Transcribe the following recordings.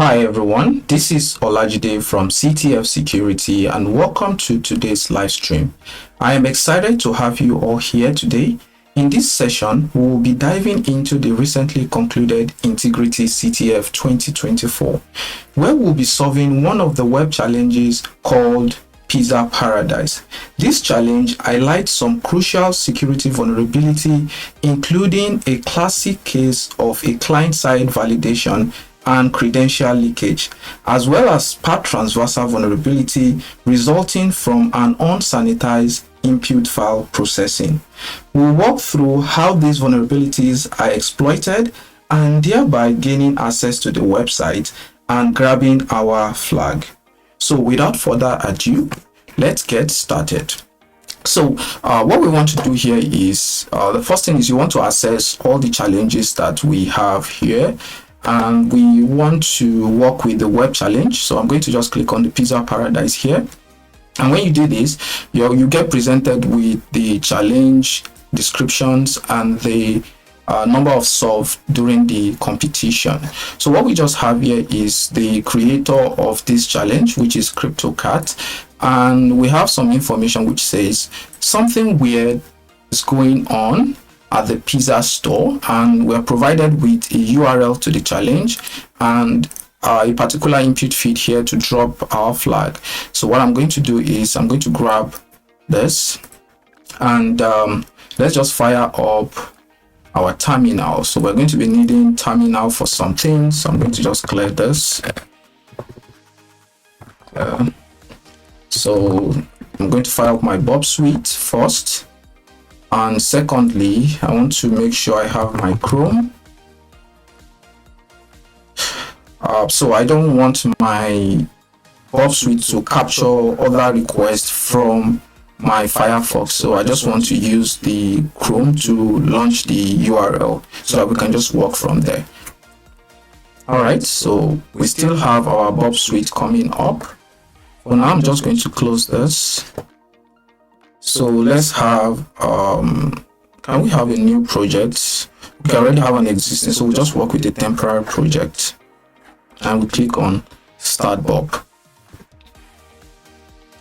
Hi everyone, this is Olajide from CTF Security and welcome to today's live stream. I am excited to have you all here today. In this session, we will be diving into the recently concluded INTIGRITI CTF 2024, where we'll be solving one of the web challenges called Pizza Paradise. This challenge highlights some crucial security vulnerability, including a classic case of a client-side validation and credential leakage, as well as part transversal vulnerability resulting from an unsanitized input file processing. We'll walk through how these vulnerabilities are exploited and thereby gaining access to the website and grabbing our flag. So without further ado, let's get started. So what we want to do here is, the first thing is you want to assess all the challenges that we have here, and we want to work with the web challenge. So I'm going to just click on the Pizza Paradise here, and when you do this, you get presented with the challenge descriptions and the number of solved during the competition. So what we just have here is the creator of this challenge, which is CryptoCat, and we have some information which says something weird is going on at the pizza store, and we're provided with a URL to the challenge and a particular input feed here to drop our flag. So what I'm going to do is I'm going to grab this and let's just fire up our terminal. So we're going to be needing terminal for something, so I'm going to just clear this. So I'm going to fire up my Bob suite first. And secondly, I want to make sure I have my Chrome. So I don't want my Bob suite to capture other requests from my Firefox. So I just want to use the Chrome to launch the URL so that we can just work from there. All right, so we still have our Bob suite coming up. For now, I'm just going to close this. So let's have, can we have a new project? We already have an existing, so we'll just work with a temporary project. And we click on Start Bob.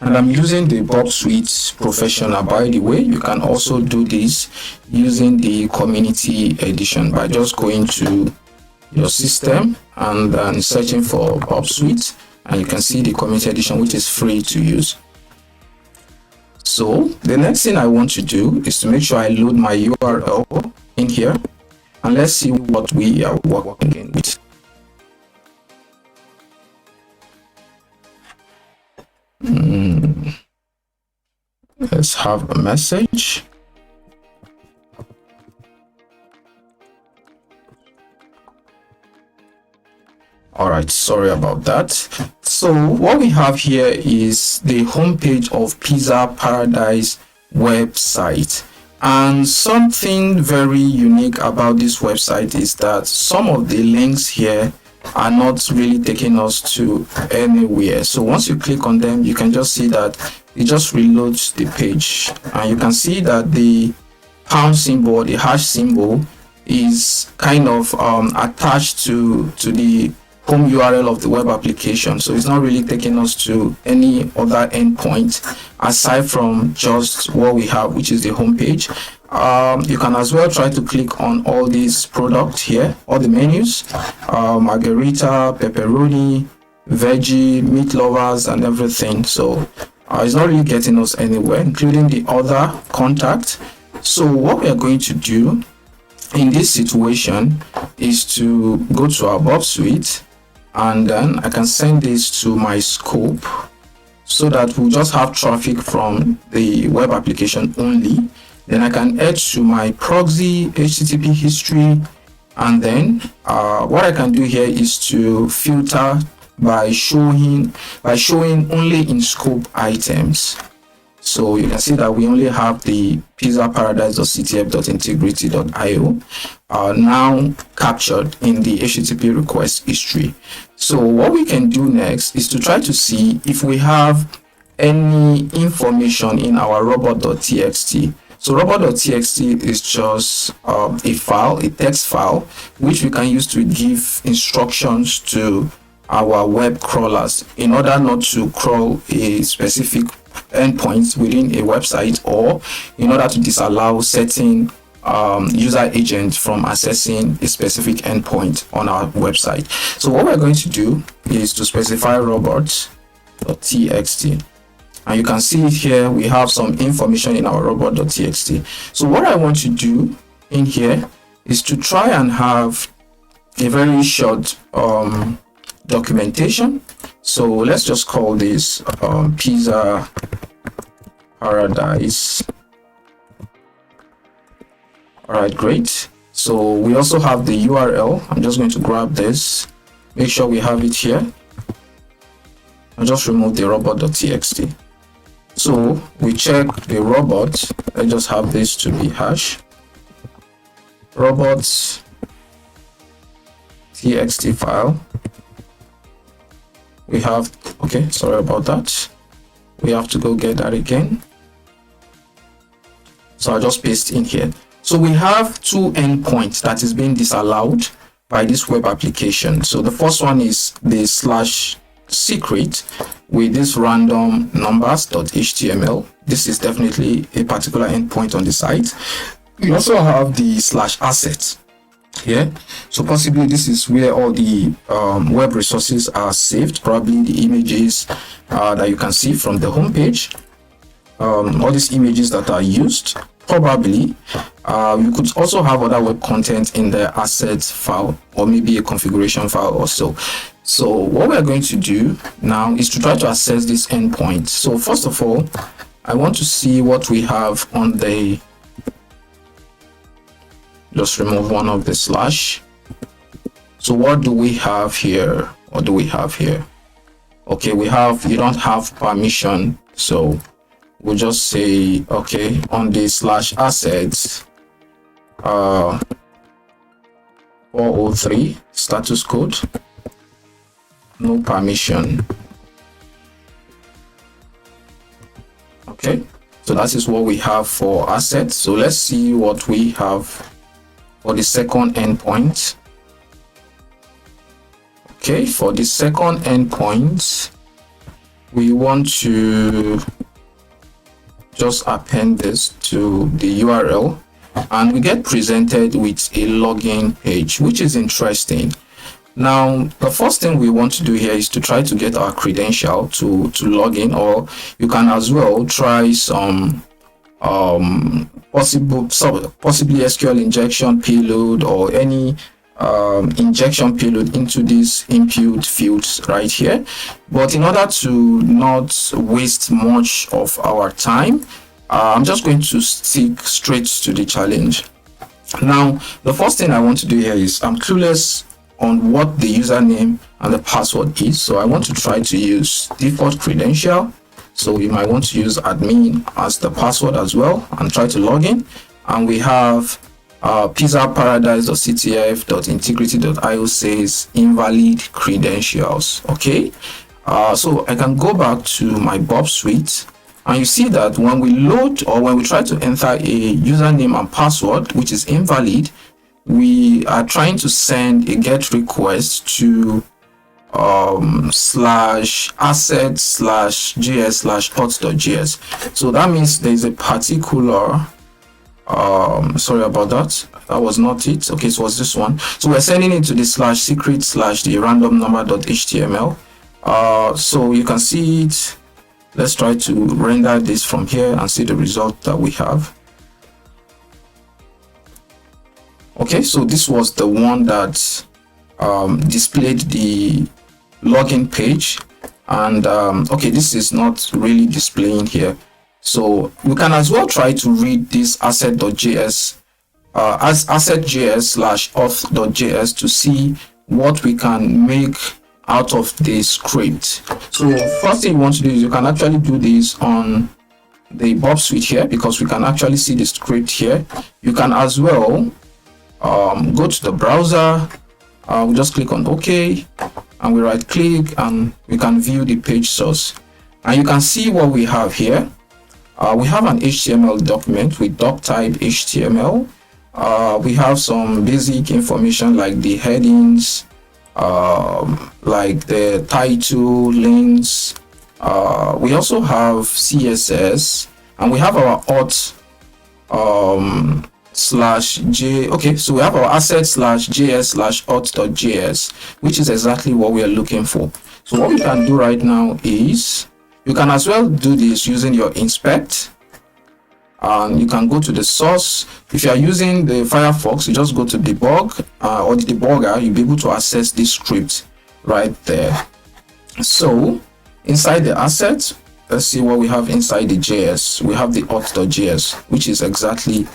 And I'm using the Bob Suite Professional. By the way, you can also do this using the Community Edition by just going to your system and then searching for Bob Suite. And you can see the Community Edition, which is free to use. So the next thing I want to do is to make sure I load my URL in here, and let's see what we are working with. Let's have a message. All right, sorry about that. So what we have here is the homepage of Pizza Paradise website. And something very unique about this website is that some of the links here are not really taking us to anywhere. So once you click on them, you can just see that it just reloads the page. And you can see that the pound symbol, the hash symbol, is kind of attached to the home URL of the web application, so it's not really taking us to any other endpoint aside from just what we have, which is the home page. You can as well try to click on all these products here, all the menus, margarita, pepperoni, veggie, meat lovers, and everything. So it's not really getting us anywhere, including the other contact. So what we are going to do in this situation is to go to our Bob suite, and then I can send this to my scope so that we'll just have traffic from the web application only. Then I can add to my proxy HTTP history, and then what I can do here is to filter by showing only in scope items. So you can see that we only have the pizzaparadise.ctf.integrity.io now captured in the HTTP request history. So what we can do next is to try to see if we have any information in our robot.txt. So robot.txt is just a file, a text file, which we can use to give instructions to our web crawlers in order not to crawl a specific endpoint within a website, or in order to disallow certain user agents from accessing a specific endpoint on our website. So what we're going to do is to specify robot.txt, and you can see it here. We have some information in our robot.txt. So what I want to do in here is to try and have a very short documentation. So let's just call this pizza paradise. All right, great. So we also have the URL. I'm just going to grab this, make sure we have it here, and just remove the robot.txt. So we check the robot. Let's just have this to be hash robots txt file. We have, okay, sorry about that, we have to go get that again. So I'll just paste in here. So we have two endpoints that is being disallowed by this web application. So the first one is the /secret with this random numbers.html. This is definitely a particular endpoint on the site. We also have the /assets here. So possibly this is where all the web resources are saved, probably the images that you can see from the homepage, all these images that are used. Probably you could also have other web content in the assets file, or maybe a configuration file or so. So what we're going to do now is to try to access this endpoint. So first of all, I want to see what we have on the, just remove one of the slash. So what do we have here? What do we have here? Okay, we have, you don't have permission. So we'll just say, okay, on the /assets 403 status code, no permission. Okay, so that is what we have for assets. So let's see what we have for the second endpoint. Okay, for the second endpoint, we want to just append this to the URL, and we get presented with a login page, which is interesting. Now, the first thing we want to do here is to try to get our credential to log in, or you can as well try some possibly SQL injection payload or any injection payload into these input fields right here. But in order to not waste much of our time, I'm just going to stick straight to the challenge. Now, the first thing I want to do here is, I'm clueless on what the username and the password is, so I want to try to use default credential. So you might want to use admin as the password as well and try to log in. And we have pizzaparadise.ctf.integrity.io says invalid credentials. Okay, so I can go back to my Bob suite, and you see that when we load, or when we try to enter a username and password which is invalid, we are trying to send a get request to /assets/js/hot.js. So that means there's a particular sorry about that, that was not it. Okay, so it was this one. So we're sending it to the /secret/ the random number.html. So you can see it. Let's try to render this from here and see the result that we have. Okay, so this was the one that displayed the login page, and okay, this is not really displaying here. So you can as well try to read this asset.js as asset.js/auth.js to see what we can make out of the script. So first thing you want to do is, you can actually do this on the Bob suite here, because we can actually see the script here. You can as well go to the browser, we just click on OK, and we right click and we can view the page source, and you can see what we have here. We have an HTML document with doc type HTML. We have some basic information like the headings, like the title, links. We also have CSS, and we have our auth slash j. Okay, so we have our asset slash js slash auth.js, which is exactly what we are looking for. So what we can do right now is you can as well do this using your inspect, and you can go to the source. If you are using the Firefox, you just go to debug or the debugger. You'll be able to access this script right there. So inside the asset, let's see what we have inside the JS. We have the auth.js, which is exactly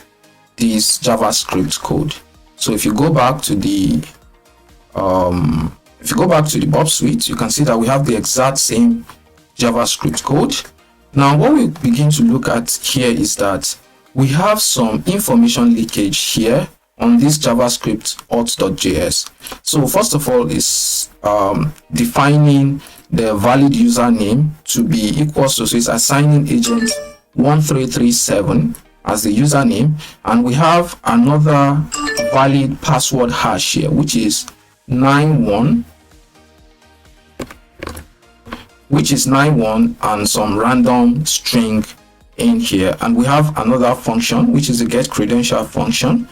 this JavaScript code. So if you go back to the Bob suite, you can see that we have the exact same JavaScript code. Now what we begin to look at here is that we have some information leakage here on this JavaScript auth.js. So first of all is defining the valid username to be equals to, so it's assigning agent 1337 as the username, and we have another valid password hash here, which is 91 and some random string in here. And we have another function, which is the get credential function,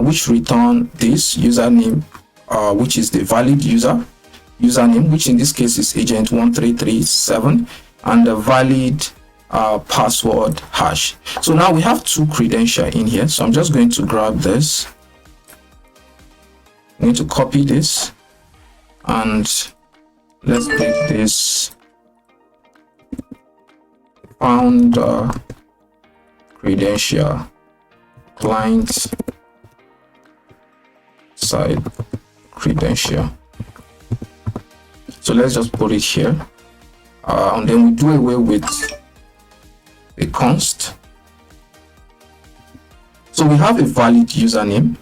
which return this username, which is the valid username, which in this case is agent 1337, and the valid password hash. So now we have two credential in here, so I'm just going to grab this. I'm going to copy this, and let's take this found credential client side credential. So let's just put it here, and then we do away with the const. So we have a valid username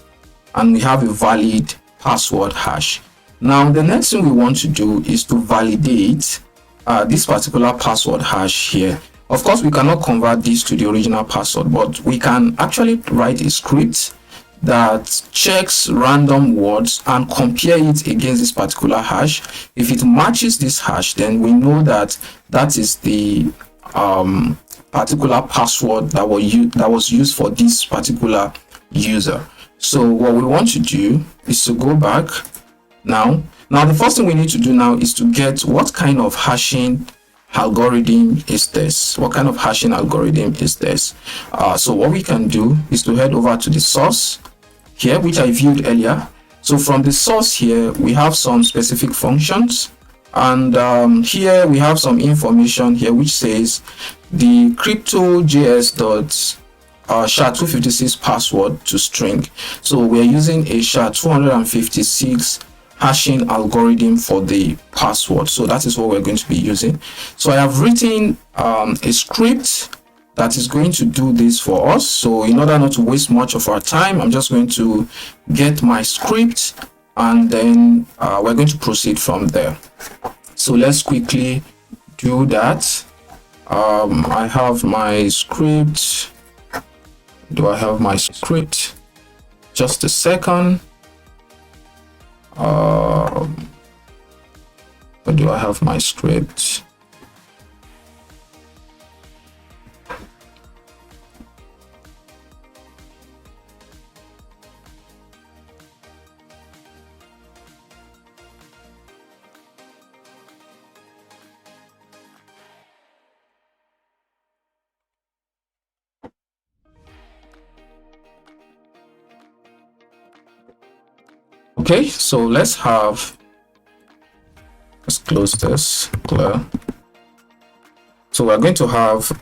and we have a valid password hash. Now the next thing we want to do is to validate this particular password hash here. Of course, we cannot convert this to the original password, but we can actually write a script that checks random words and compare it against this particular hash. If it matches this hash, then we know that that is the particular password that was used for this particular user. So what we want to do is to go back now. The first thing we need to do now is to get what kind of hashing algorithm is this. What kind of hashing algorithm is this? So what we can do is to head over to the source here, which I viewed earlier. So from the source here, we have some specific functions, and here we have some information here which says the crypto.js SHA-256 password to string. So we're using a SHA-256 hashing algorithm for the password. So that is what we're going to be using. So I have written a script that is going to do this for us. So in order not to waste much of our time, I'm just going to get my script, and then we're going to proceed from there. So let's quickly do that. I have my script. Do I have my script? Just a second. But do I have my script? Okay, so let's close this, clear. So we're going to have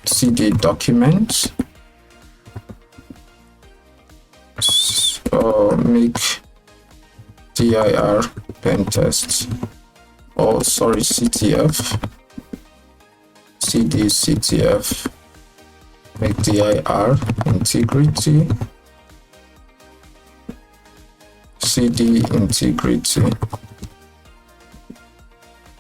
cd document, make dir pen test, ctf, cd ctf, make dir integrity, cd integrity.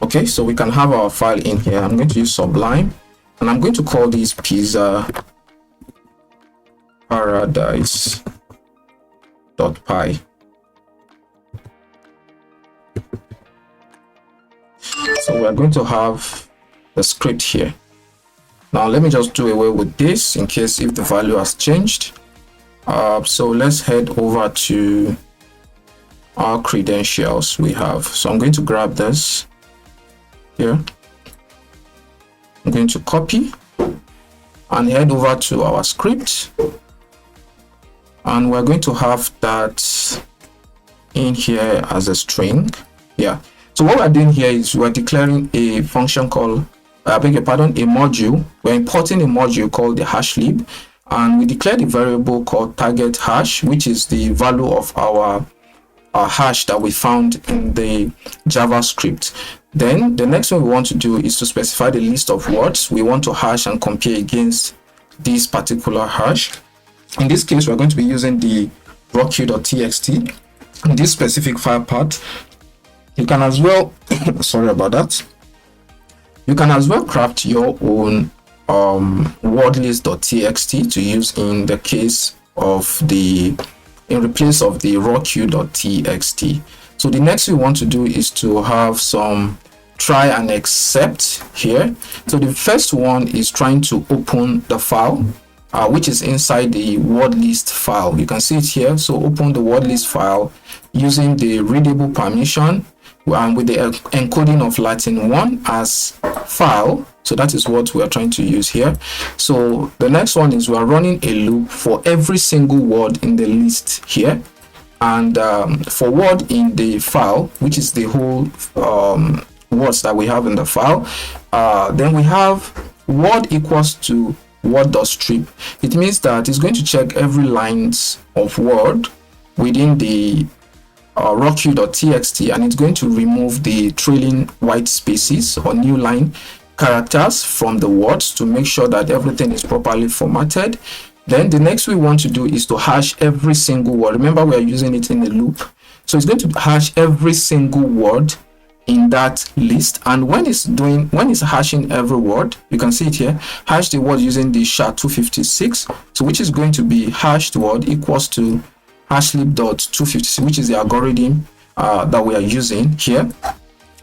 Okay, so we can have our file in here. I'm going to use Sublime, and I'm going to call this pizza paradise.py. So we're going to have the script here. Now let me just do away with this in case if the value has changed. So let's head over to our credentials we have. So I'm going to grab this here. I'm going to copy and head over to our script, and we're going to have that in here as a string. Yeah, so what we're doing here is we're declaring a function called a module. We're importing a module called the hashlib, and we declared a variable called target hash, which is the value of our hash that we found in the JavaScript. Then the next thing we want to do is to specify the list of words we want to hash and compare against this particular hash. In this case, we're going to be using the rawq.txt in this specific file path. You can as well sorry about that. You can as well craft your own wordlist.txt to use in the case of in replace of the rawq.txt. So the next we want to do is to have some try and except here. So the first one is trying to open the file, which is inside the word list file. You can see it here. So open the word list file using the readable permission and with the encoding of Latin 1 as file. So that is what we are trying to use here. So the next one is we are running a loop for every single word in the list here, and for word in the file, which is the whole words that we have in the file. Then we have word equals to word.strip. It means that it's going to check every lines of word within the rawq.txt, and it's going to remove the trailing white spaces or new line characters from the words to make sure that everything is properly formatted. Then the next we want to do is to hash every single word. Remember, we are using it in a loop, so it's going to hash every single word in that list. And when it's hashing every word, you can see it here, hash the word using the SHA-256, so which is going to be hashed word equals to hashlib.256, which is the algorithm that we are using here.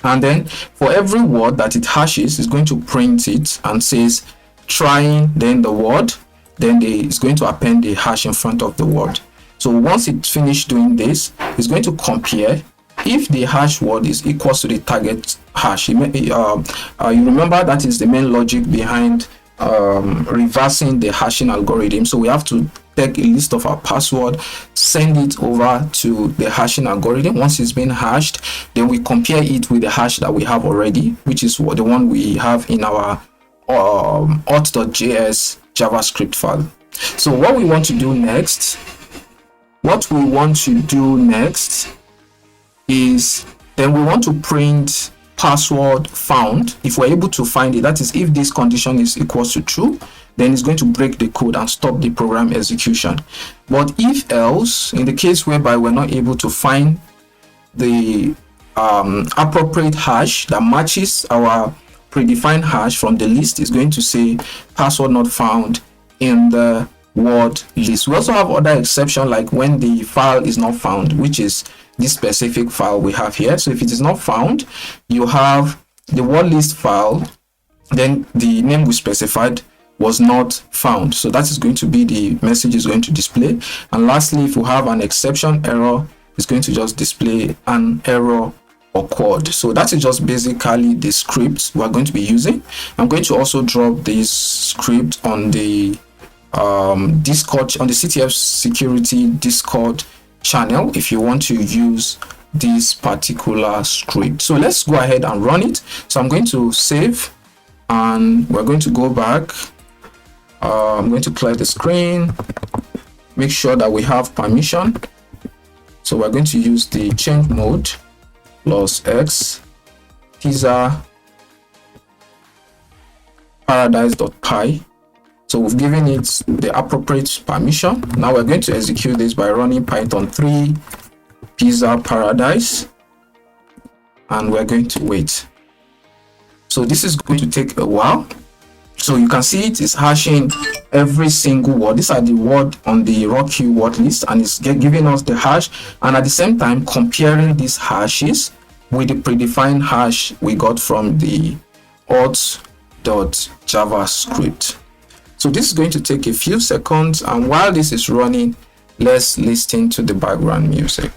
And then for every word that it hashes, it's going to print it and says trying, then the word, then it's going to append the hash in front of the word. So once it's finished doing this, it's going to compare if the hash word is equals to the target hash. You remember that is the main logic behind reversing the hashing algorithm. So we have to take a list of our password, send it over to the hashing algorithm. Once it's been hashed, then we compare it with the hash that we have already, which is the one we have in our auth.js JavaScript file. So what we want to do next is then we want to print password found. If we're able to find it, that is if this condition is equals to true, then it's going to break the code and stop the program execution. But if else, in the case whereby we're not able to find the appropriate hash that matches our predefined hash from the list, is going to say password not found in the word list. We also have other exception, like when the file is not found, which is this specific file we have here. So if it is not found, you have the word list file, then the name we specified was not found. So that is going to be the message is going to display. And lastly, if you have an exception error, it's going to just display an error occurred. So that is just basically the script we're going to be using. I'm going to also drop this script on the Discord, on the CTF security Discord channel if you want to use this particular script. So let's go ahead and run it. So I'm going to save and we're going to go back. I'm going to clear the screen, make sure that we have permission. So we're going to use the change mode plus x teaser paradise.py. So we've given it the appropriate permission. Now we're going to execute this by running python 3 pizza paradise, and we're going to wait. So this is going to take a while. So you can see it is hashing every single word. These are the word on the rawq word list, and it's giving us the hash, and at the same time comparing these hashes with the predefined hash we got from the auth.javascript. So this is going to take a few seconds, and while this is running, let's listen to the background music.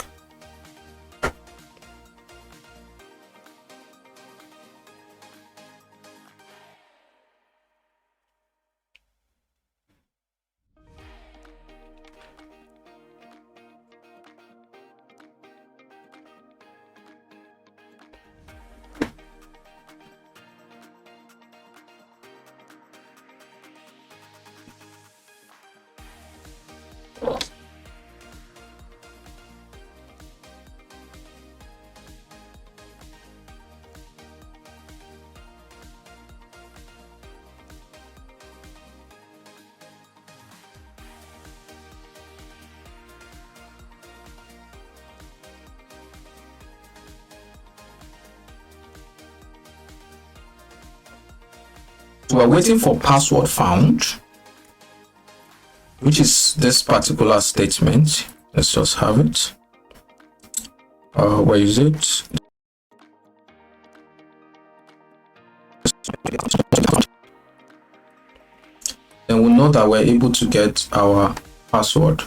So we're waiting for password found, which is this particular statement. Let's just have it. Where is it? Then we'll know that we're able to get our password.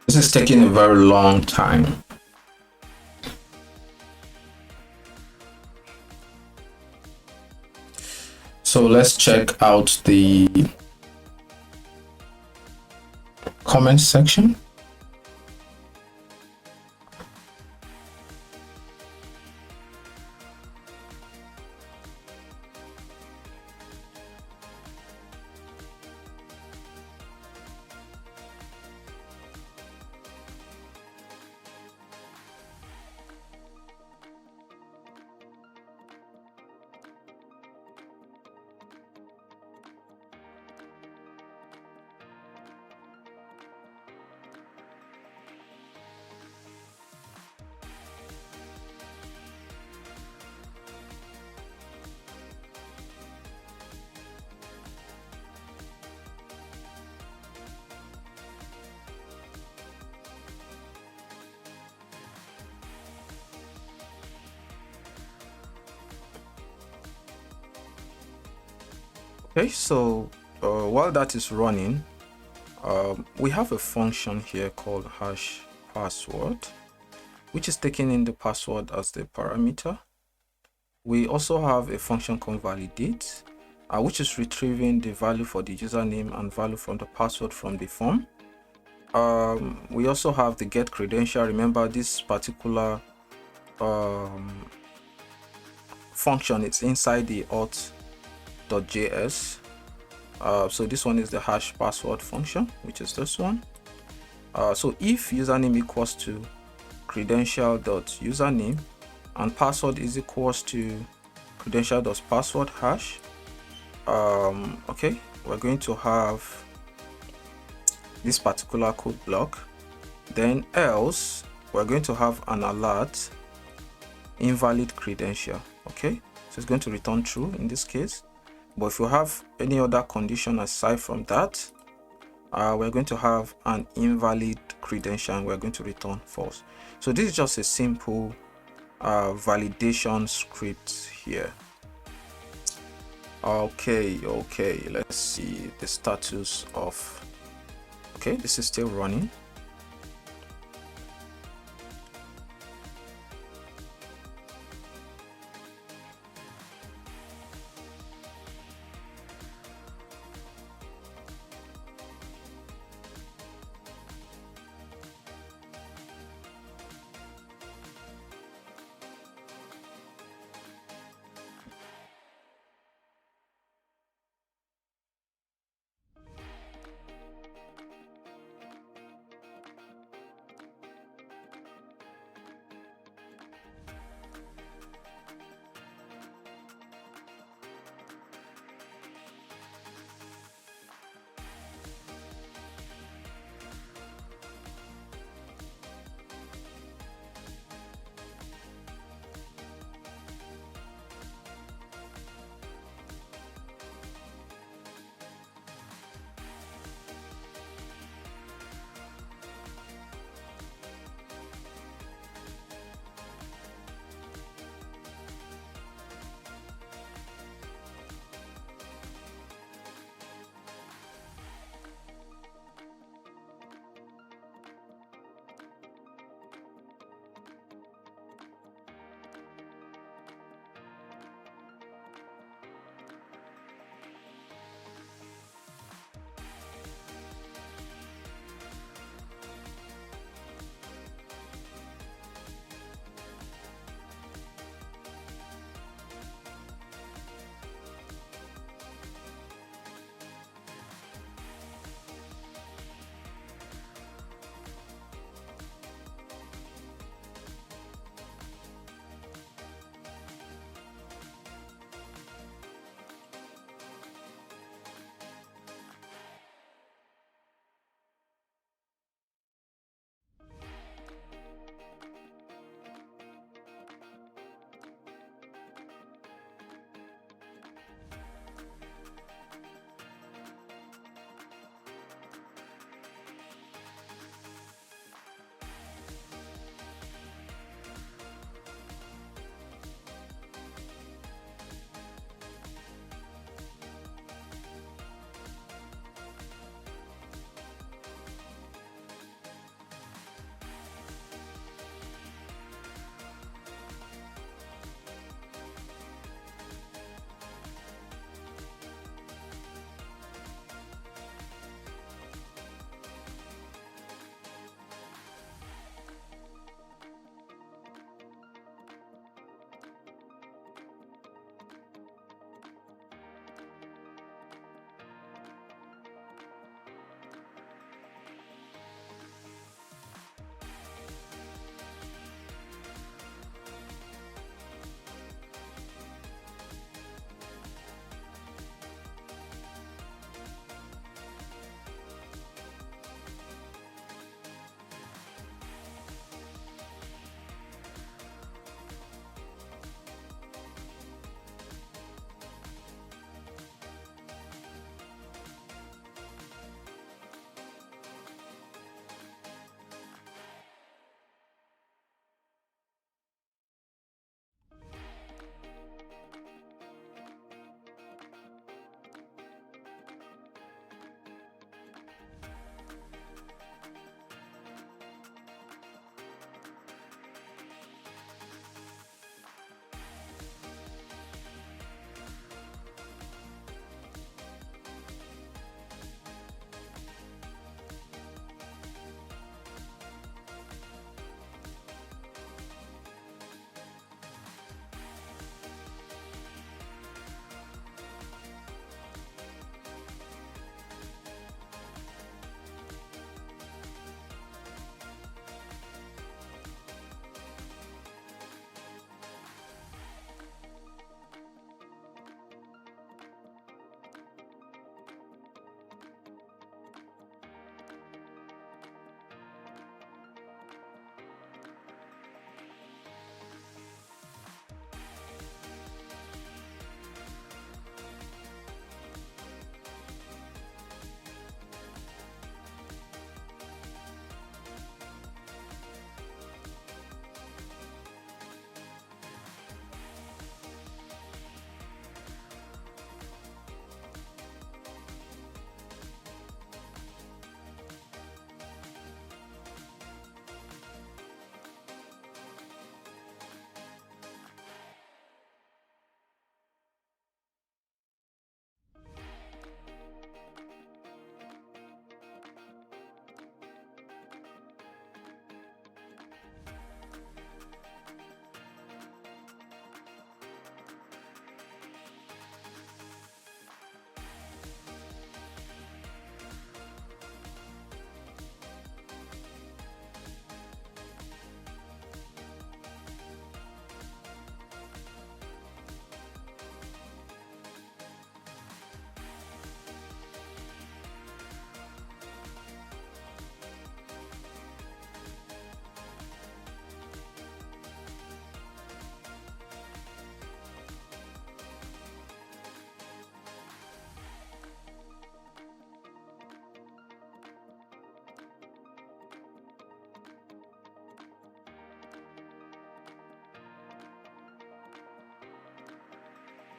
This is taking a very long time. So let's check out the comment section. Okay, so while that is running, we have a function here called hash password, which is taking in the password as the parameter. We also have a function called validate, which is retrieving the value for the username and value from the password from the form. We also have the get credential. Remember, this particular function, it's inside the auth.js. So this one is the hash password function, which is this one. So if username equals to credential.username and password is equals to credential.password hash, okay, we're going to have this particular code block. Then else we're going to have an alert invalid credential. Okay, so it's going to return true in this case, but if you have any other condition aside from that, we're going to have an invalid credential and we're going to return false. So this is just a simple validation script here. Okay, let's see the status of, okay, this is still running.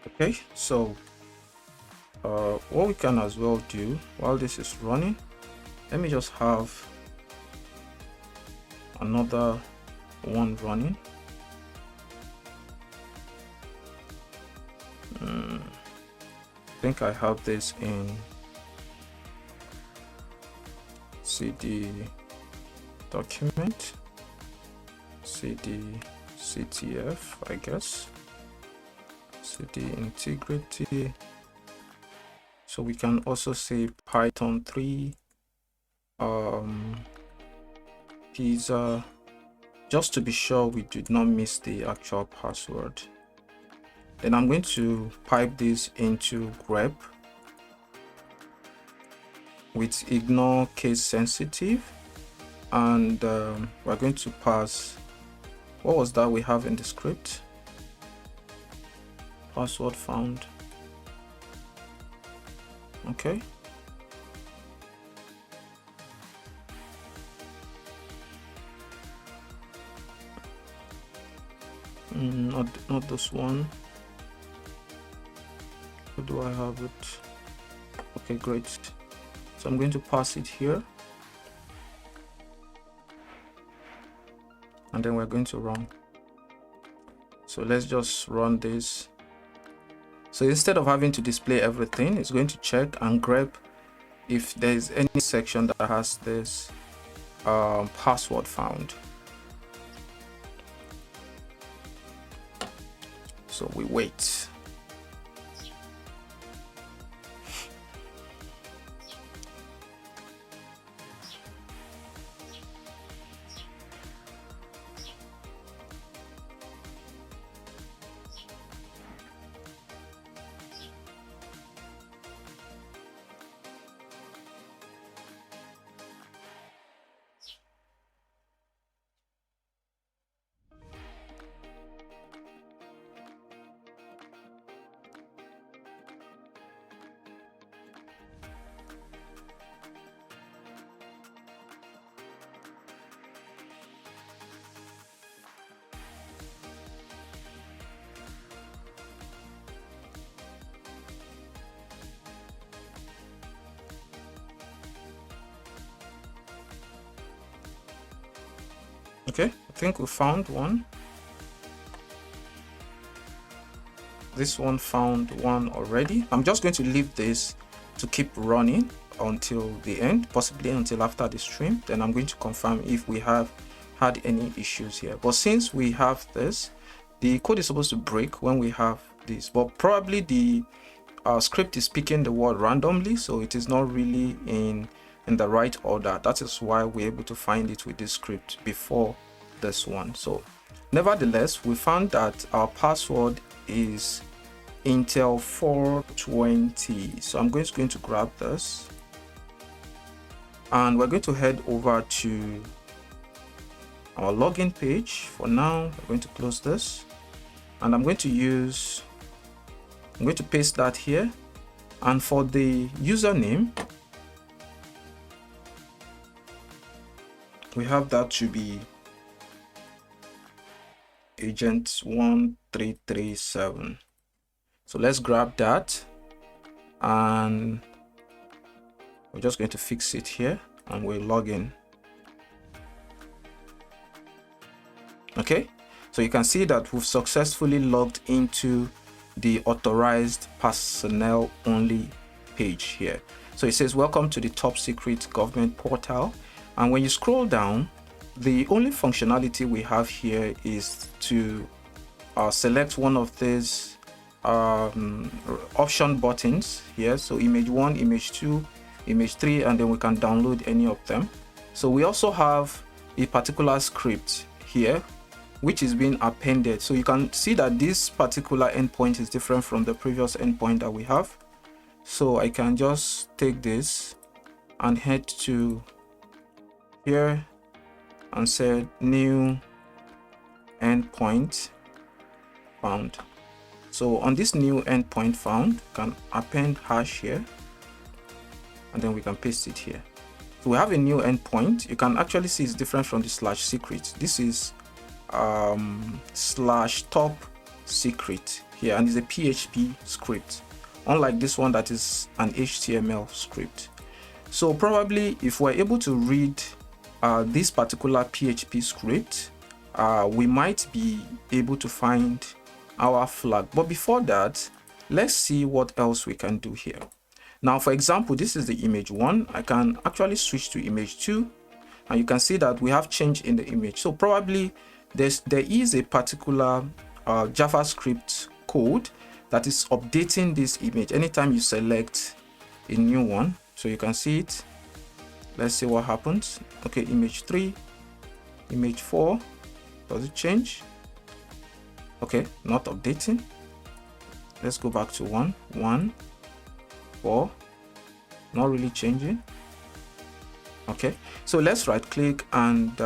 Okay, so what we can as well do while this is running, let me just have another one running. I think I have this in CD document, CD CTF, I guess, CD integrity. So we can also say Python 3 pizza, just to be sure we did not miss the actual password. Then I'm going to pipe this into grep with ignore case sensitive, and we're going to pass, what was that we have in the script? Password found. Okay. Not this one. Where do I have it? Okay, great. So I'm going to pass it here, and then we're going to run. So let's just run this. So instead of having to display everything, it's going to check and grep if there's any section that has this password found. So we wait. Okay, I think we found one. This one found one already. I'm just going to leave this to keep running until the end, possibly until after the stream. Then I'm going to confirm if we have had any issues here. But since we have this, the code is supposed to break when we have this, but probably the script is picking the word randomly, so it is not really in the right order. That is why we're able to find it with this script before this one. So nevertheless, we found that our password is Intel 420. So I'm going to grab this, and we're going to head over to our login page. For now, we're going to close this, and I'm going to paste that here. And for the username, we have that to be agent1337. So let's grab that, and we're just going to fix it here, and we'll log in. Okay, so you can see that we've successfully logged into the authorized personnel only page here. So it says welcome to the top secret government portal, and when you scroll down, the only functionality we have here is to select one of these option buttons here. So image 1, image 2, image 3, and then we can download any of them. So we also have a particular script here which is being appended. So you can see that this particular endpoint is different from the previous endpoint that we have. So I can just take this and head to here and say new endpoint found. So on this new endpoint found, you can append hash here, and then we can paste it here. So we have a new endpoint. You can actually see it's different from the /secret. This is /top secret here, and it's a PHP script, unlike this one that is an HTML script. So probably if we're able to read this particular PHP script, we might be able to find our flag. But before that, let's see what else we can do here. Now, for example, this is the image 1. I can actually switch to image 2, and you can see that we have change in the image. So probably there is a particular JavaScript code that is updating this image anytime you select a new one. So you can see it. Let's see what happens. Okay, image 3, image 4. Does it change? Okay, not updating. Let's go back to 1, 1, 4. Not really changing. Okay, so let's right click and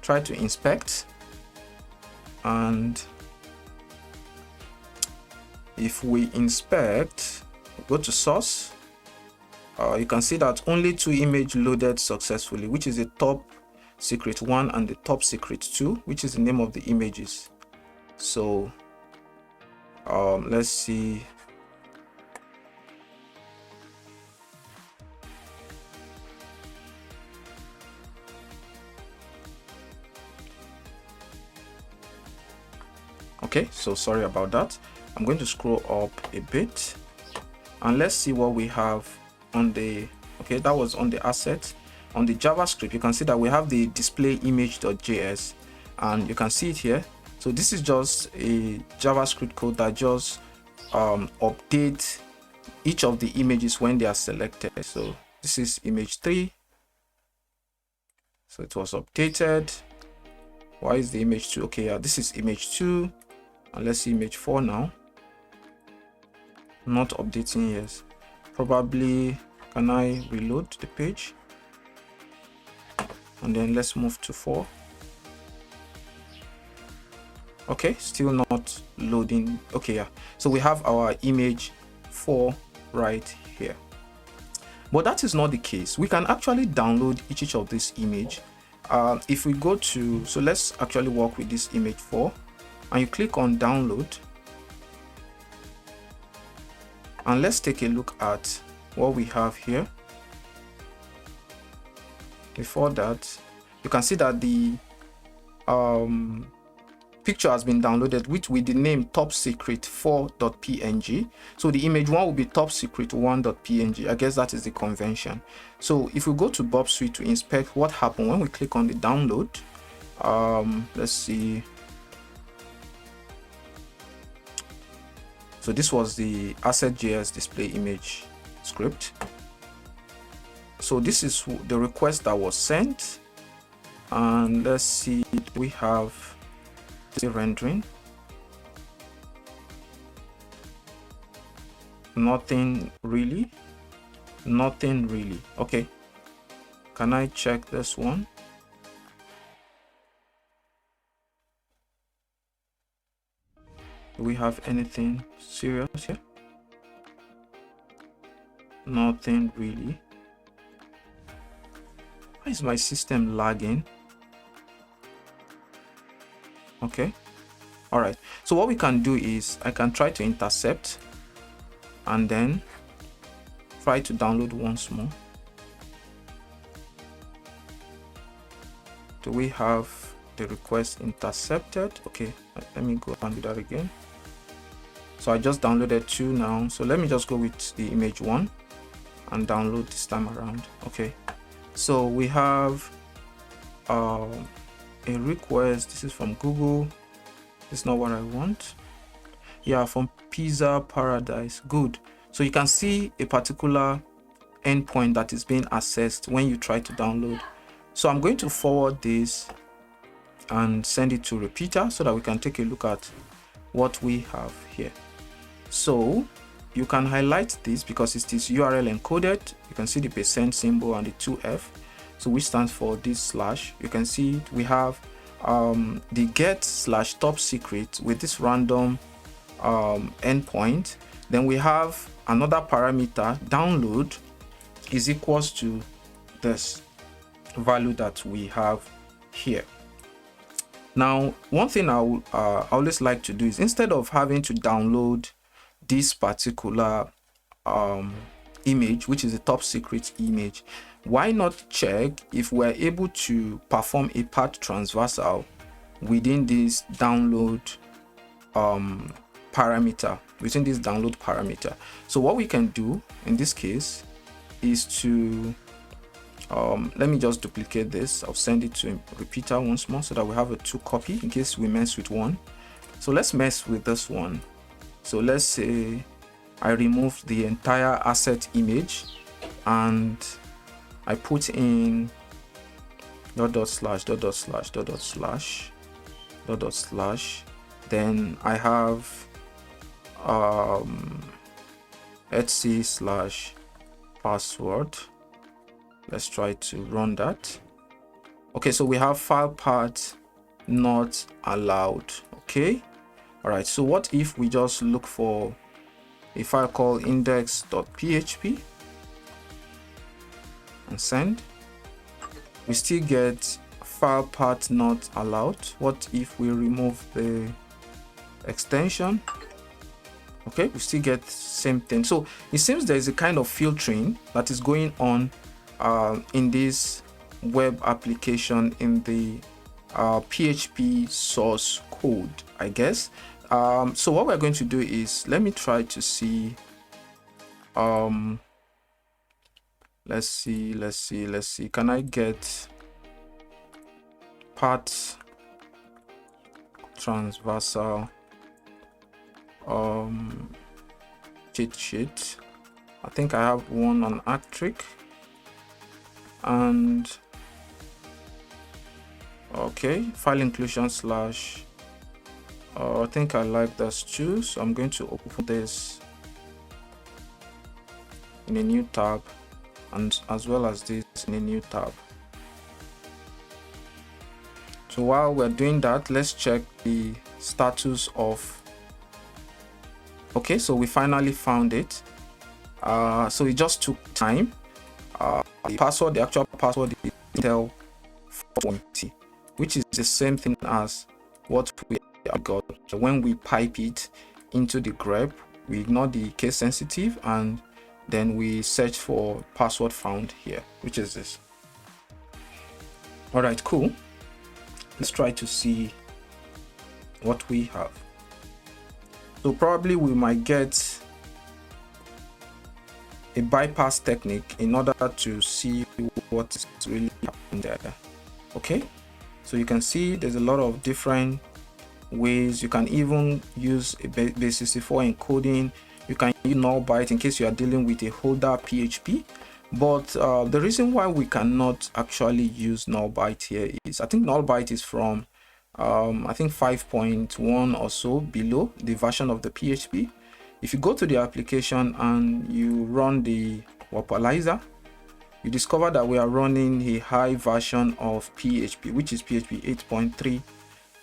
try to inspect. And if we inspect, go to source, you can see that only 2 images loaded successfully, which is the top secret 1 and the top secret 2, which is the name of the images. So let's see. Okay, so sorry about that. I'm going to scroll up a bit and let's see what we have on the, okay, that was on the asset. On the JavaScript, you can see that we have the display image.js, and you can see it here. So this is just a JavaScript code that just updates each of the images when they are selected. So this is image 3. So it was updated. Why is the image 2? Okay, yeah, this is image 2. And let's see image 4 now. Not updating, yes. Probably, can I reload the page? And then let's move to 4. Okay, still not loading. Okay, yeah. So we have our image 4 right here. But that is not the case. We can actually download each of this image. If we go to, so let's actually work with this image 4. And you click on download. And let's take a look at what we have here. Before that, you can see that the picture has been downloaded with the name top secret 4.png. So the image 1 will be top secret 1.png. I guess that is the convention. So if we go to Bob Suite to inspect what happened when we click on the download, let's see. So this was the asset.js display image script. So this is the request that was sent, and let's see, we have the rendering. Nothing really. Okay, can I check this one? Do we have anything serious here? Nothing really. Why is my system lagging? Okay, all right, so what we can do is I can try to intercept and then try to download once more. Do we have the request intercepted? Okay, let me go and do that again. So I just downloaded 2 now, so let me just go with the image 1 and download this time around. Okay, so we have a request. This is from Google. This is not what I want. Yeah, from Pizza Paradise. Good. So you can see a particular endpoint that is being accessed when you try to download. So I'm going to forward this and send it to repeater so that we can take a look at what we have here. So you can highlight this because it is URL encoded. You can see the percent symbol and the 2F, so which stands for this slash. You can see we have the get/top secret with this random endpoint. Then we have another parameter, download is equals to this value that we have here. Now, one thing I would always like to do is, instead of having to download this particular image, which is a top secret image, why not check if we're able to perform a path transversal within this download parameter, So what we can do in this case is to let me just duplicate this. I'll send it to a repeater once more so that we have a 2 copy in case we mess with one. So let's mess with this one. So let's say I remove the entire asset image and I put in dot slash, then I have etc/password. Let's try to run that. Okay, so we have file path not allowed. Okay, all right, so what if we just look for a file called index.php and send? We still get file path not allowed. What if we remove the extension? Okay, we still get same thing. So it seems there is a kind of filtering that is going on in this web application in the PHP source code, I guess. So what we're going to do is, let me try to see. Let's see. Can I get path transversal cheat sheet? I think I have one on Actric. And okay, file inclusion slash I think I like this too, so I'm going to open this in a new tab, and as well as this in a new tab. So while we're doing that, let's check the status of. Okay, so we finally found it. So it just took time. The actual password is Intel 4.0, which is the same thing as what we got when we pipe it into the grep. We ignore the case sensitive and then we search for password found here, which is this. All right, cool. Let's try to see what we have. So probably we might get a bypass technique in order to see what is really happening there. Okay, so you can see there's a lot of different ways. You can even use a base64 encoding. You can use null byte in case you are dealing with a holder PHP. But the reason why we cannot actually use null byte here is, I think null byte is from I think 5.1 or so below the version of the PHP. If you go to the application and you run the Wapalizer, you discover that we are running a high version of PHP, which is PHP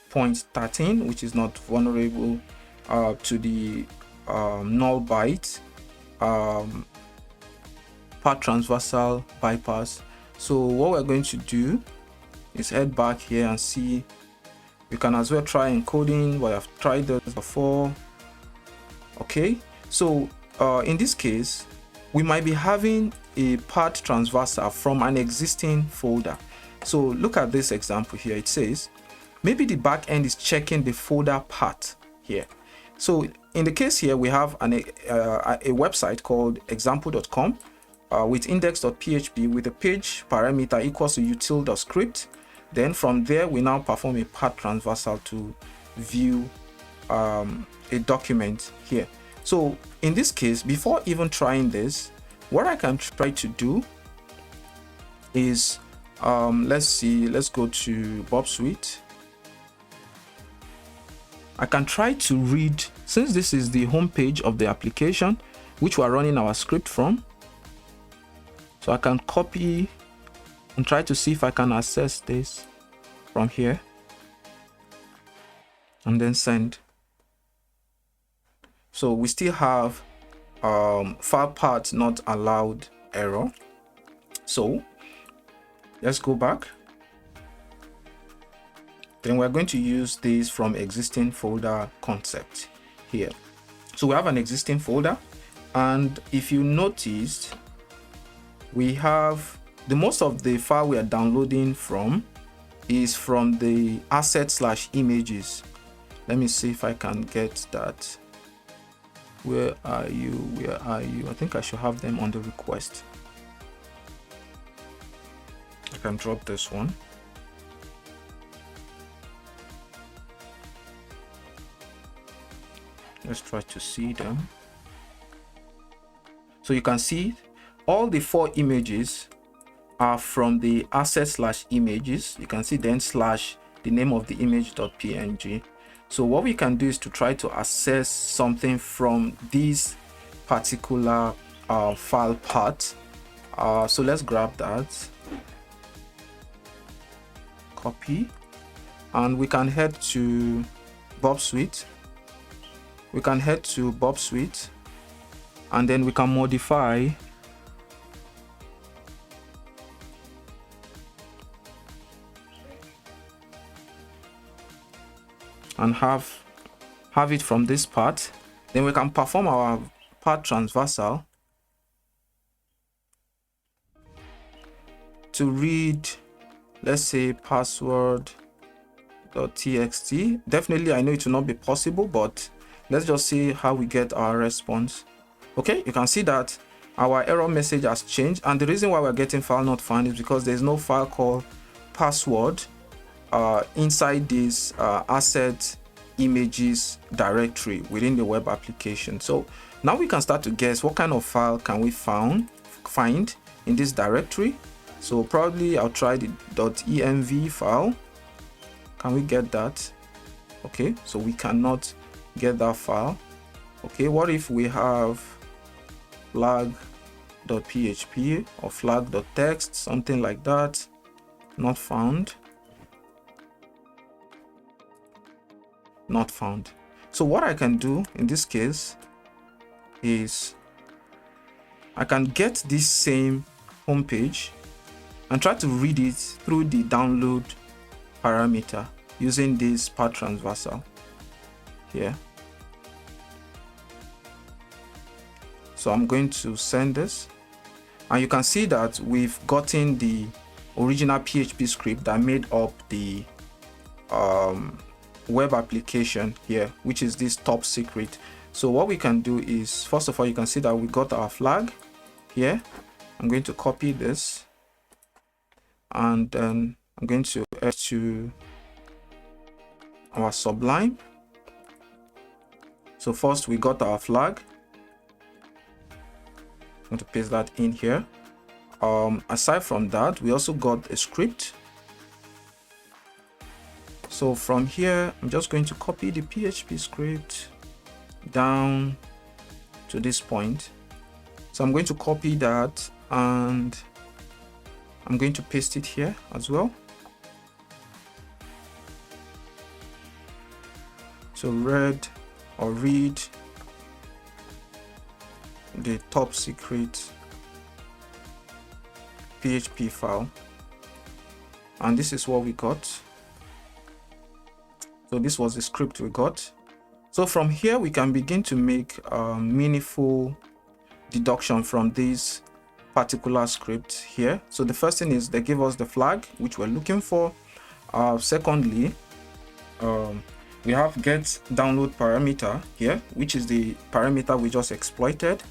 8.3.13, which is not vulnerable to the null byte path transversal bypass. So what we're going to do is head back here and see. You can as well try encoding. We have tried this before. Okay, so in this case we might be having a path transversal from an existing folder. So look at this example here. It says maybe the back end is checking the folder path here. So in the case here, we have a website called example.com with index.php with a page parameter equals to util.script. Then from there we now perform a path transversal to view a document here. So in this case, before even trying this, what I can try to do is let's go to Bob Suite. I can try to read, since this is the home page of the application which we are running our script from, so I can copy and try to see if I can access this from here and then send. So we still have file path not allowed error. So let's go back. Then we're going to use this from existing folder concept here. So we have an existing folder, and if you noticed, we have the most of the file we are downloading from is from the asset/images. Let me see if I can get that. Where are you? Where are you? I think I should have them on the request. I can drop this one. Let's try to see them. So you can see all the 4 images are from the asset/images. You can see then slash the name of the image.png. So what we can do is to try to access something from this particular file path. So let's grab that, copy, and we can head to Bob Suite. We can head to Bob Suite, and then we can modify and have it from this part. Then we can perform our path traversal to read, let's say, password.txt. Definitely, I know it will not be possible, but let's just see how we get our response. Okay, you can see that our error message has changed, and the reason why we're getting file not found is because there's no file called password inside this asset images directory within the web application. So now we can start to guess what kind of file can we find in this directory. So probably I'll try the .env file. Can we get that? Okay, so we cannot get that file. Okay, what if we have flag.php or flag.txt, something like that? Not found. Not found. So what I can do in this case is I can get this same homepage and try to read it through the download parameter using this path traversal here. So I'm going to send this, and you can see that we've gotten the original PHP script that made up the web application here, which is this top secret. So what we can do is, first of all, you can see that we got our flag here. I'm going to copy this, and then I'm going to add to our Sublime. So first we got our flag. I'm going to paste that in here. Aside from that, we also got a script. So from here, I'm just going to copy the PHP script down to this point. So I'm going to copy that, and I'm going to paste it here as well. So read the top secret PHP file, and this is what we got. So this was the script we got. So from here we can begin to make meaningful deduction from this particular script here. So the first thing is they give us the flag which we're looking for. Secondly, we have get download parameter here, which is the parameter we just exploited.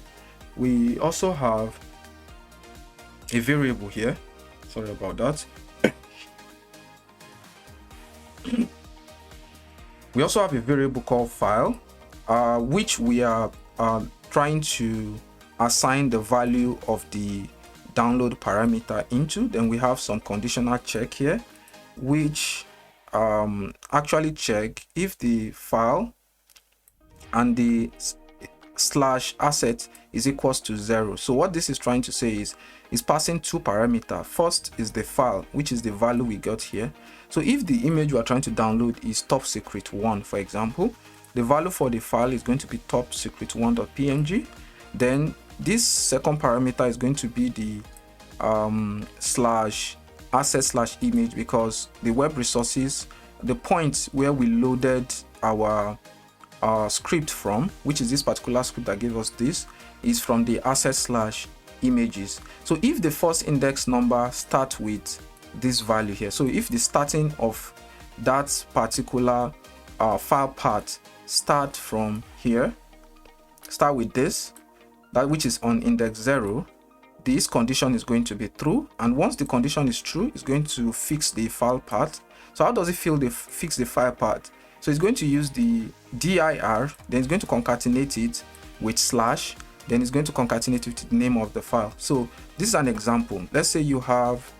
We also have a variable here. Sorry about that. We also have a variable called file, which we are trying to assign the value of the download parameter into. Then we have some conditional check here, which actually check if the file and the slash asset is equals to 0. So what this is trying to say is passing 2 parameters. First is the file, which is the value we got here. So if the image we are trying to download is top secret 1, for example, the value for the file is going to be top secret 1.png. Then this second parameter is going to be the slash asset slash image, because the web resources the point where we loaded our script from, which is this particular script that gave us this, is from the asset/images. So if the first index number starts with this value here, so if the starting of that particular file path start from here, start with this, that which is on index 0, this condition is going to be true, and once the condition is true, it's going to fix the file path. So how does it fix the file path? So it's going to use the dir, then it's going to concatenate it with slash, then it's going to concatenate it with the name of the file. So this is an example. Let's say you have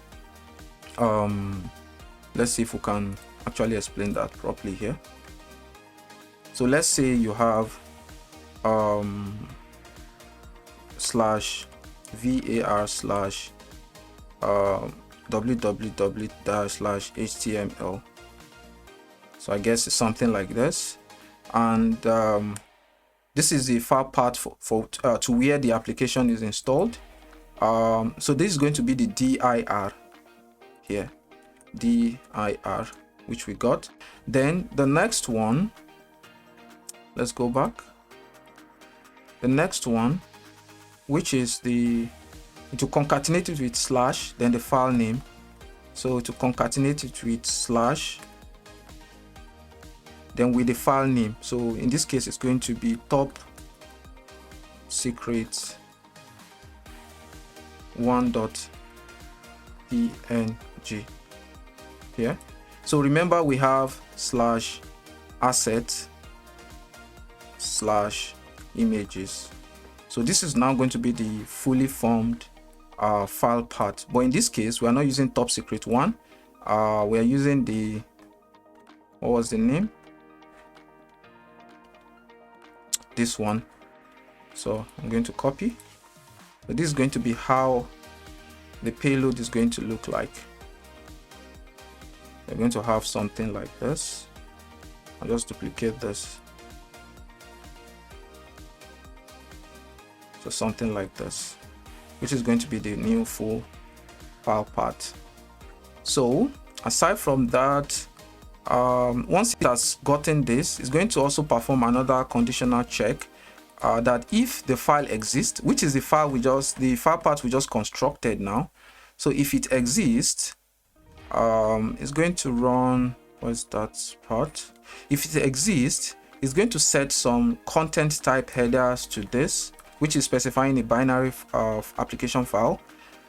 let's see if we can actually explain that properly here. So let's say you have slash var slash www/html. So I guess it's something like this, and this is the file path to where the application is installed. So this is going to be the dir here, dir, which we got. Then the next one, let's go back. The next one, which is to concatenate it with slash, then the file name. So to concatenate it with slash, then with the file name. So in this case, it's going to be top secret 1.png here. So remember, we have slash asset slash images. So this is now going to be the fully formed file path, but in this case we are not using top secret 1. We are using the, what was the name, this one. So I'm going to copy, but this is going to be how the payload is going to look like. We're going to have something like this. I'll just duplicate this. So something like this, which is going to be the new full file path. So aside from that, once it has gotten this, it's going to also perform another conditional check that if the file exists, which is the file path we just constructed now. So if it exists, it's going to run, what's that part? If it exists, it's going to set some content type headers to this, which is specifying a binary application file.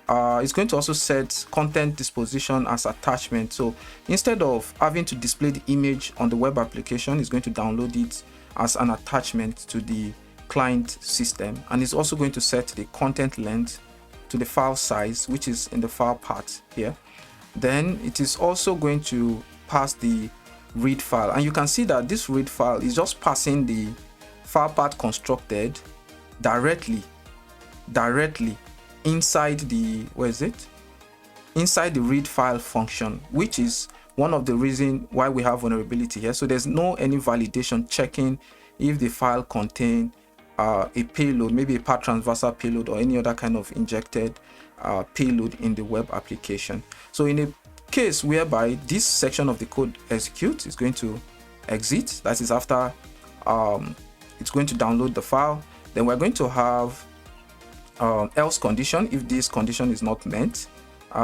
It's going to also set content disposition as attachment. So instead of having to display the image on the web application, it's going to download it as an attachment to the client system. And it's also going to set the content length to the file size, which is in the file path here. Then it is also going to pass the read file. And you can see that this read file is just passing the file path constructed directly inside the, inside the read file function, which is one of the reasons why we have vulnerability here. So there's no any validation checking if the file contain a payload, maybe a path transversal payload or any other kind of injected payload in the web application. So in a case whereby this section of the code executes, it's going to exit. That is after it's going to download the file. Then we're going to have else condition if this condition is not met,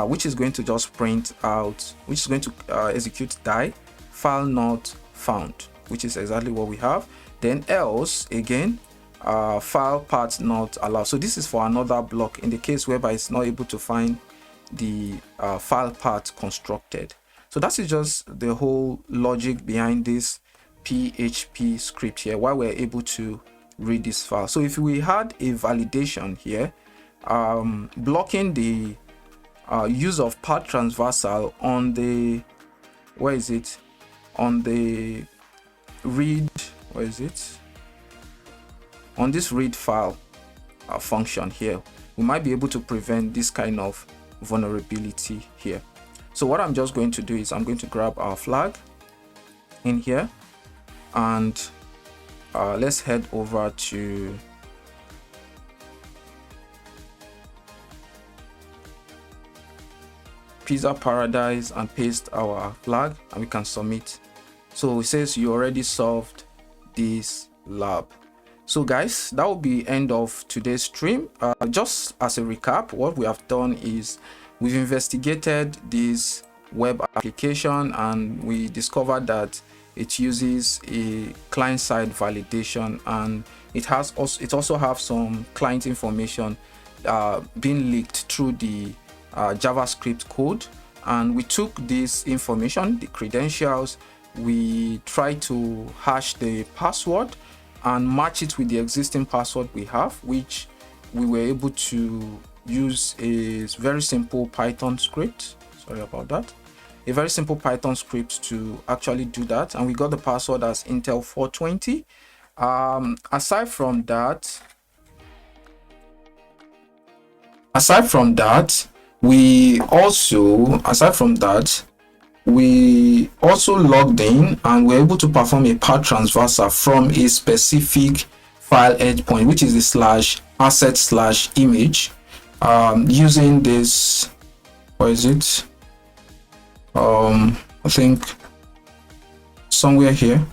which is going to just print out, which is going to execute die file not found, which is exactly what we have. Then else again, file path not allowed. So this is for another block in the case whereby it's not able to find the file path constructed. So that is just the whole logic behind this PHP script here, why we're able to read this file. So if we had a validation here blocking the use of path transversal on the, on the read, on this read file function here, we might be able to prevent this kind of vulnerability here. So what I'm just going to do is I'm going to grab our flag in here, and let's head over to Pizza Paradise and paste our flag, and we can submit. So it says you already solved this lab. So guys, that will be end of today's stream. Just as a recap, what we have done is we've investigated this web application and we discovered that it uses a client-side validation, and it also have some client information being leaked through the JavaScript code. And we took this information, the credentials, we tried to hash the password and match it with the existing password we have, which we were able to use a very simple Python script. Sorry about that. A very simple Python script to actually do that, and we got the password as Intel 420. Aside from that, we also logged in and we're able to perform a path transversal from a specific file endpoint, which is the /asset/image, using this, what is it? I think somewhere here.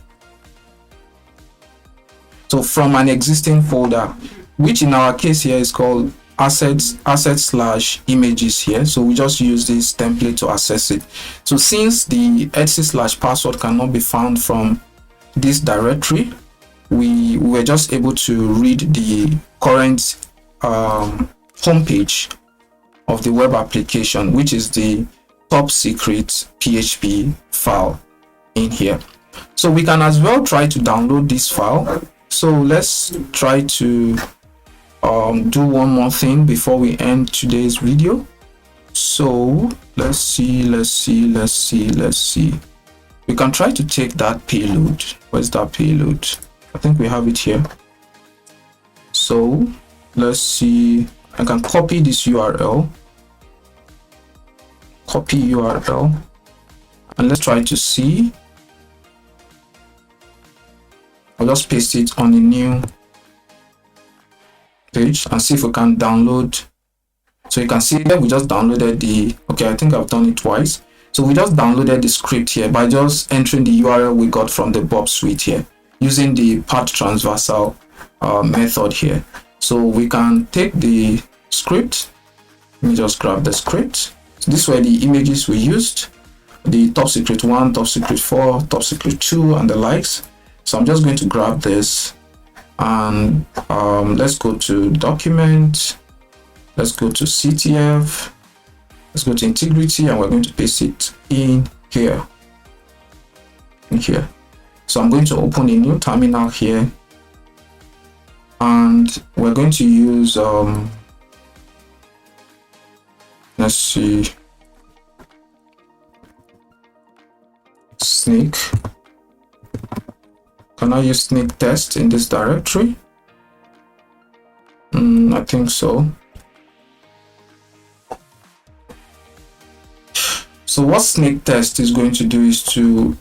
So from an existing folder, which in our case here is called assets/images here. So we just use this template to access it. So since the etc/password cannot be found from this directory, we were just able to read the current homepage of the web application, which is the top secret PHP file in here. So we can as well try to download this file. So let's try to do one more thing before we end today's video. So let's see. We can try to take that payload. Where's that payload? I think we have it here. So let's see. I can copy this URL, and let's try to see. I'll just paste it on a new page and see if we can download. So you can see that we just downloaded I think I've done it twice. So we just downloaded the script here by just entering the URL we got from the Bob suite here using the path transversal method here. So we can take the script. Let me just grab the script. So these were the images we used, the top secret 1, top secret 4, top secret 2, and the likes. So I'm just going to grab this and let's go to document, let's go to CTF, let's go to integrity, and we're going to paste it in here. So I'm going to open a new terminal here, and we're going to use let's see, snake. Can I use snake test in this directory? I think so. So what snake test is going to do is to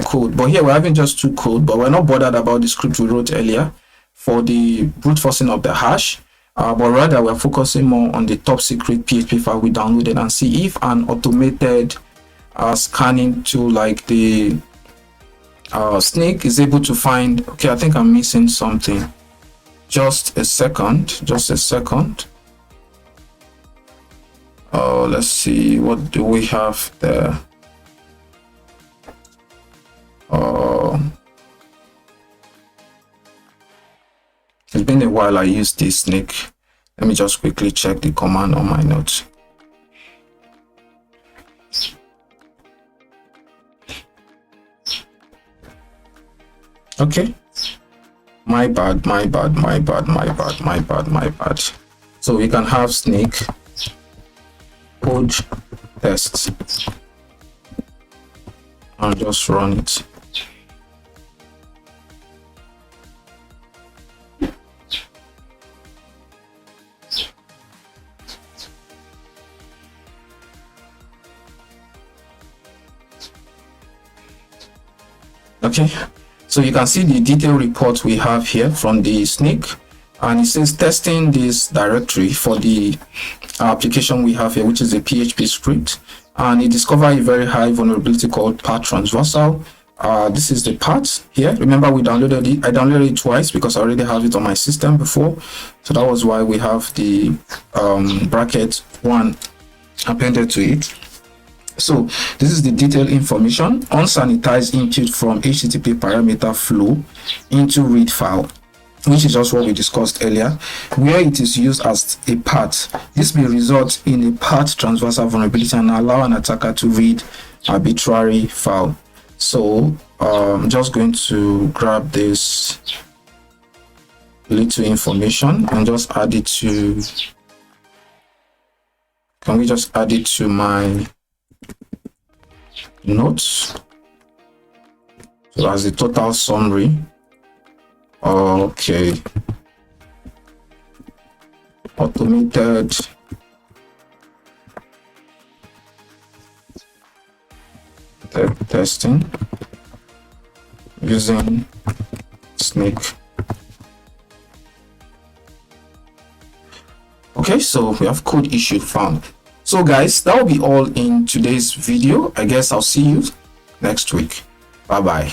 code, but here we're having just two code, but we're not bothered about the script we wrote earlier for the brute forcing of the hash, but rather we're focusing more on the top secret PHP file we downloaded and see if an automated scanning tool like the snake is able to find. Okay, I think I'm missing something. Just a second. Let's see, what do we have there? It's been a while I used this snake. Let me just quickly check the command on my notes. Okay, my bad. So we can have snake code test and just run it. Okay, so you can see the detailed report we have here from the snake. and it says testing this directory for the application we have here, which is a PHP script, and it discovered a very high vulnerability called path traversal. This is the path here. Remember, we downloaded it. I downloaded it twice because I already have it on my system before, so that was why we have the bracket 1 appended to it. So this is the detailed information: unsanitized input from HTTP parameter flow into read file, which is just what we discussed earlier, where it is used as a path. This may result in a path traversal vulnerability and allow an attacker to read arbitrary file. So I'm just going to grab this little information and just add it to, can we just add it to my notes? So as a total summary. Okay, automated testing using snake. Okay, so we have code issue found. So guys, that will be all in today's video. I guess I'll see you next week. Bye bye.